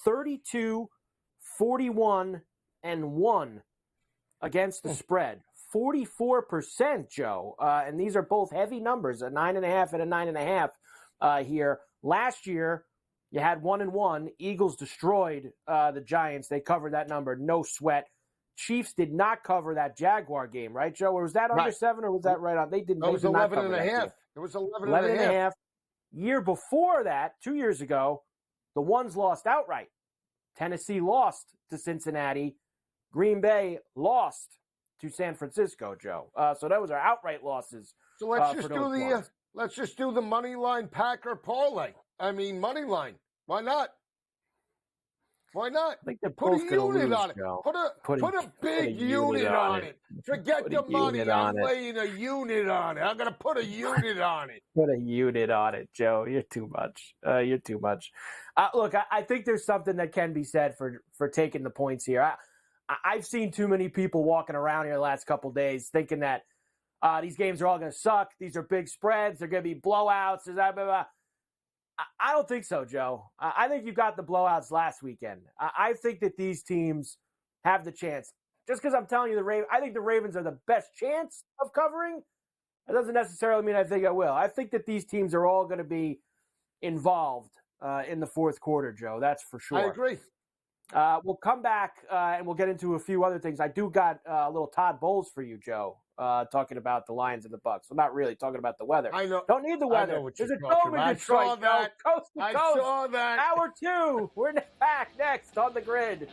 32, 41, and 1 against the spread. 44%, Joe. And these are both heavy numbers, a 9.5 and a 9.5 here. Last year, you had 1-1. Eagles destroyed the Giants. They covered that number, no sweat. Chiefs did not cover that Jaguar game, right, Joe? Or was that under 7 or was that right on? They didn't. It was 11.5. It was 11.5. Year before that, 2 years ago, the ones lost outright. Tennessee lost to Cincinnati. Green Bay lost to San Francisco, Joe. So those are outright losses. So let's just do the money line Packer parlay. I mean, money line. Why not? Why not? I think they're put a both gonna unit lose, on it. Joe. Put a big unit on it. Forget the money. I'm laying a unit on it. I'm going to put a unit on it. Put a unit on it, Joe. You're too much. You're too much. Look, I think there's something that can be said for taking the points here. I've seen too many people walking around here the last couple of days thinking that these games are all going to suck. These are big spreads. They're going to be blowouts. Blah, blah, blah. I don't think so, Joe. I think you got the blowouts last weekend. I think that these teams have the chance. Just because I'm telling you I think the Ravens are the best chance of covering, that doesn't necessarily mean I think I will. I think that these teams are all going to be involved in the fourth quarter, Joe. That's for sure. I agree. We'll come back and we'll get into a few other things. I do got a little Todd Bowles for you, Joe, talking about the Lions and the Bucks. I'm not really talking about the weather. I know. Don't need the weather. I know what There's you're a talking dome in about. Detroit. I saw that. Coast to I coast. saw that. Hour 2. We're back next on the grid.